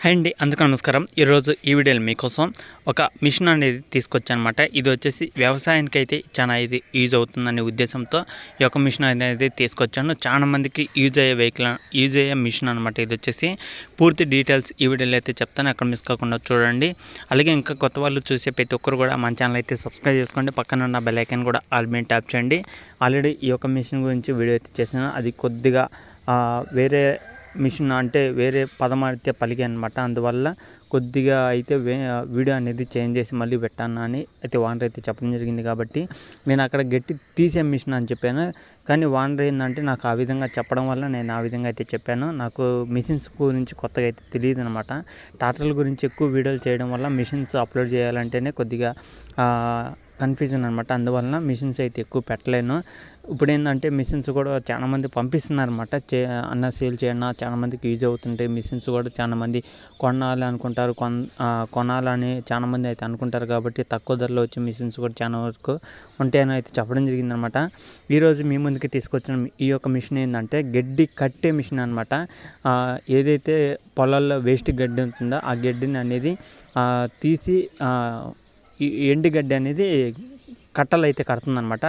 Hi అండి, అందరికీ నమస్కారం. ఈరోజు ఈ వీడియోలో మీకోసం ఒక మిషన్ అనేది తీసుకొచ్చానమాట. ఇది వచ్చేసి వ్యవసాయానికి అయితే చాలా ఇది యూజ్ అవుతుందనే ఉద్దేశంతో ఈ యొక్క మిషన్ అనేది తీసుకొచ్చాను. చాలా మందికి యూజ్ అయ్యే మిషన్ అనమాట. ఇది వచ్చేసి పూర్తి డీటెయిల్స్ ఈ వీడియోలో అయితే చెప్తాను, అక్కడ మిస్ కాకుండా చూడండి. అలాగే ఇంకా కొత్త వాళ్ళు చూసే ప్రతి ఒక్కరు కూడా మన ఛానల్ అయితే సబ్స్క్రైబ్ చేసుకోండి. పక్కన ఉన్న బెల్ ఐకాన్ కూడా ఆల్ మీద ట్యాప్ చేయండి. ఆల్రెడీ ఈ యొక్క మిషన్ గురించి వీడియో అయితే చేశాను. అది కొద్దిగా వేరే మిషన్ అంటే వేరే పదం అయితే పలికి అనమాట. అందువల్ల కొద్దిగా అయితే వీడియో అనేది చేంజ్ చేసి మళ్ళీ పెట్టాను అని అయితే ఓనర్ అయితే చెప్పడం జరిగింది. కాబట్టి నేను అక్కడ గట్టి తీసే మిషన్ అని చెప్పాను. కానీ ఓనర్ ఏంటంటే నాకు ఆ విధంగా చెప్పడం వల్ల నేను ఆ విధంగా అయితే చెప్పాను. నాకు మిషన్స్ గురించి కొత్తగా అయితే తెలియదు అనమాట. ట్రాక్టర్ల గురించి ఎక్కువ వీడియోలు చేయడం వల్ల మిషన్స్ అప్లోడ్ చేయాలంటేనే కొద్దిగా కన్ఫ్యూజన్ అనమాట. అందువలన మిషన్స్ అయితే ఎక్కువ పెట్టలేను. ఇప్పుడు ఏంటంటే మిషన్స్ కూడా చాలామంది పంపిస్తున్నారు అనమాట. అన్న సేల్ చేయన్న చాలామందికి యూజ్ అవుతుంటాయి మిషన్స్ కూడా. చాలామంది కొనాలి అనుకుంటారు, కొనాలని చాలామంది అయితే అనుకుంటారు. కాబట్టి తక్కువ ధరలో వచ్చే మిషన్స్ కూడా చాలా వరకు ఉంటాయని అయితే చెప్పడం జరిగిందనమాట. ఈరోజు మీ ముందుకి తీసుకొచ్చిన ఈ యొక్క మిషన్ ఏంటంటే గడ్డి కట్టే మిషన్ అనమాట. ఏదైతే పొలాల్లో వేస్ట్ గడ్డి ఉంటుందో ఆ గడ్డిని అనేది తీసి ఈ ఎండుగడ్డి అనేది కట్టలు అయితే కడుతుందనమాట.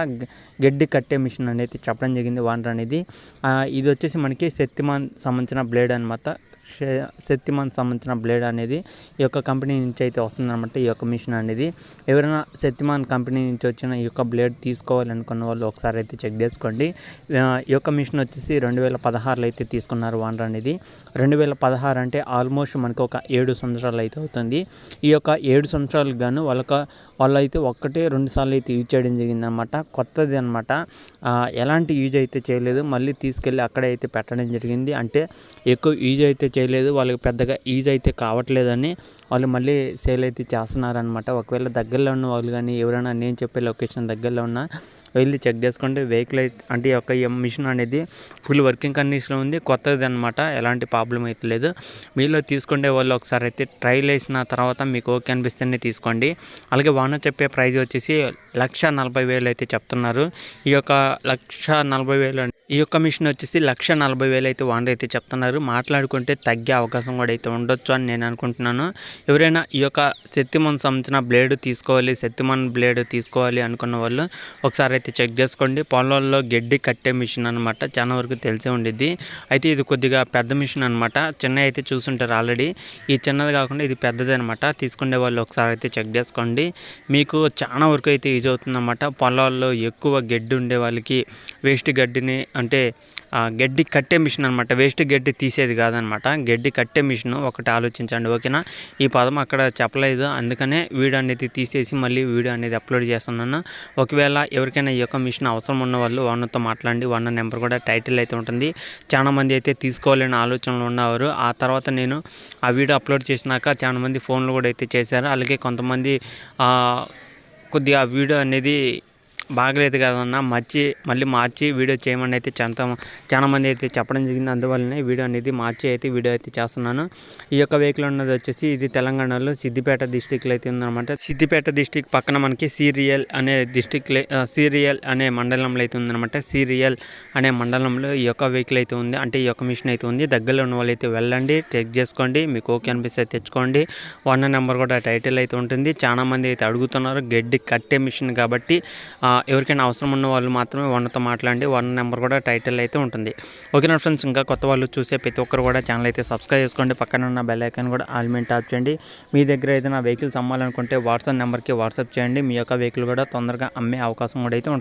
గడ్డి కట్టే మిషన్ అనేది చెప్పడం జరిగింది ఓనర్ అనేది. ఇది వచ్చేసి మనకి శక్తిమాన్ సంబంధించిన బ్లేడ్ అనమాట. శక్తిమాన్ సంబంధించిన బ్లేడ్ అనేది ఈ యొక్క కంపెనీ నుంచి అయితే వస్తుందన్నమాట. ఈ యొక్క మిషన్ అనేది ఎవరైనా శక్తిమాన్ కంపెనీ నుంచి వచ్చిన ఈ యొక్క బ్లేడ్ తీసుకోవాలనుకున్న వాళ్ళు ఒకసారి అయితే చెక్ చేసుకోండి. ఈ యొక్క మిషన్ వచ్చేసి 2016లో అయితే తీసుకున్నారు ఓనర్ అనేది. 2016 అంటే ఆల్మోస్ట్ మనకు ఒక 7 సంవత్సరాలు అయితే అవుతుంది. ఈ యొక్క 7 సంవత్సరాలకు గాను వాళ్ళు అయితే 1-2 సార్లు అయితే యూజ్ చేయడం జరిగిందనమాట. కొత్తది అనమాట. ఎలాంటి యూజ్ అయితే చేయలేదు. మళ్ళీ తీసుకెళ్ళి అక్కడే అయితే పెట్టడం జరిగింది. అంటే ఎక్కువ యూజ్ అయితే చేయలేదు, వాళ్ళకి పెద్దగా యూజ్ అయితే కావట్లేదని వాళ్ళు మళ్ళీ సేల్ అయితే చేస్తున్నారనమాట. ఒకవేళ దగ్గరలో ఉన్న వాళ్ళు కానీ ఎవరైనా నేను చెప్పే లొకేషన్ దగ్గరలో ఉన్న వెళ్ళి చెక్ చేసుకోండి. వెహికల్ అయితే అంటే ఈ యొక్క మిషన్ అనేది ఫుల్ వర్కింగ్ కండిషన్లో ఉంది, కొత్తది అనమాట. ఎలాంటి ప్రాబ్లం అయితే లేదు. మీలో తీసుకునే వాళ్ళు ఒకసారి అయితే ట్రైల్ వేసిన తర్వాత మీకు ఓకే అనిపిస్తేనే తీసుకోండి. అలాగే ఓనర్ చెప్పే ప్రైజ్ వచ్చేసి 1,40,000 అయితే చెప్తున్నారు. ఈ యొక్క 1,40,000 ఈ యొక్క మిషన్ వచ్చేసి 1,40,000 అయితే ఓనర్ అయితే చెప్తున్నారు. మాట్లాడుకుంటే తగ్గే అవకాశం కూడా అయితే ఉండొచ్చు అని నేను అనుకుంటున్నాను. ఎవరైనా ఈ యొక్క శక్తిమాన్ సంబంధించిన బ్లేడ్ తీసుకోవాలి, శక్తిమాన్ బ్లేడ్ తీసుకోవాలి అనుకున్న వాళ్ళు ఒకసారి అయితే చెక్ చేసుకోండి. పొలాల్లో గడ్డి కట్టే మిషన్ అనమాట. చాలా వరకు తెలిసే ఉండిద్ది. అయితే ఇది కొద్దిగా పెద్ద మిషన్ అనమాట. చిన్న అయితే చూసుంటారు ఆల్రెడీ. ఈ చిన్నది కాకుండా ఇది పెద్దది అనమాట. తీసుకునే వాళ్ళు ఒకసారి అయితే చెక్ చేసుకోండి. మీకు చాలా వరకు అయితే యూజ్ అవుతుందన్నమాట. పొలాల్లో ఎక్కువ గడ్డి ఉండే వాళ్ళకి వేస్ట్ గడ్డిని అంటే గడ్డి కట్టే మిషన్ అనమాట. వేస్ట్ గడ్డి తీసేది కాదనమాట, గడ్డి కట్టే మిషన్. ఒకటి ఆలోచించండి, ఓకేనా. ఈ పదం అక్కడ చెప్పలేదు, అందుకనే వీడియో అనేది తీసేసి మళ్ళీ వీడియో అనేది అప్లోడ్ చేస్తున్నాను. ఒకవేళ ఎవరికైనా ఈ యొక్క మిషన్ అవసరం ఉన్న వాళ్ళు ఓనర్తో మాట్లాడండి. ఓనర్ నెంబర్ కూడా టైటిల్ అయితే ఉంటుంది. చాలామంది అయితే తీసుకోవాలని ఆలోచనలు ఉన్నవారు. ఆ తర్వాత నేను ఆ వీడియో అప్లోడ్ చేసినాక చాలామంది ఫోన్లు కూడా అయితే చేశారు. అలాగే కొంతమంది కొద్దిగా వీడియో అనేది బాగలేదు కదన్న మళ్ళీ మార్చి వీడియో చేయమని అయితే చాలా మంది అయితే చెప్పడం జరిగింది. అందువల్లనే వీడియో అనేది మార్చి అయితే వీడియో అయితే చేస్తున్నాను. ఈ యొక్క వెహికల్ ఉన్నది వచ్చేసి ఇది తెలంగాణలో సిద్దిపేట డిస్టిక్లో అయితే ఉందన్నమాట. సిద్దిపేట డిస్టిక్ పక్కన మనకి సీరియల్ అనే మండలంలో అయితే ఉందన్నమాట. సీరియల్ అనే మండలంలో ఈ యొక్క వెహికల్ అయితే ఉంది, అంటే ఈ యొక్క మిషన్ అయితే ఉంది. దగ్గరలో ఉన్న వాళ్ళు అయితే వెళ్ళండి, చెక్ చేసుకోండి. మీకు ఓకే అనిపిస్తే తెచ్చుకోండి. ఓనర్ నెంబర్ కూడా టైటిల్ అయితే ఉంటుంది. చాలా మంది అయితే అడుగుతున్నారు గడ్డి కట్టే మిషన్ కాబట్టి. ఎవరికైనా అవసరం ఉన్న వాళ్ళు మాత్రమే ఓనర్తో మాట్లాడండి. ఓనర్ నెంబర్ కూడా టైటిల్ అయితే ఉంటుంది. ఓకేనా ఫ్రెండ్స్. ఇంకా కొత్త వాళ్ళు చూసే ప్రతి ఒక్కరు కూడా ఛానల్ అయితే సబ్స్క్రైబ్ చేసుకోండి. పక్కన ఉన్న బెల్ ఐకాన్ కూడా ఆల్ మీద ట్యాప్ చేయండి. మీ దగ్గర ఏదైనా వెహికల్స్ అమ్మాలనుకుంటే వాట్సాప్ నెంబర్కి వాట్సాప్ చేయండి. మీ యొక్క వెహికల్ కూడా తొందరగా అమ్మే అవకాశం కూడా అయితే ఉంటుంది.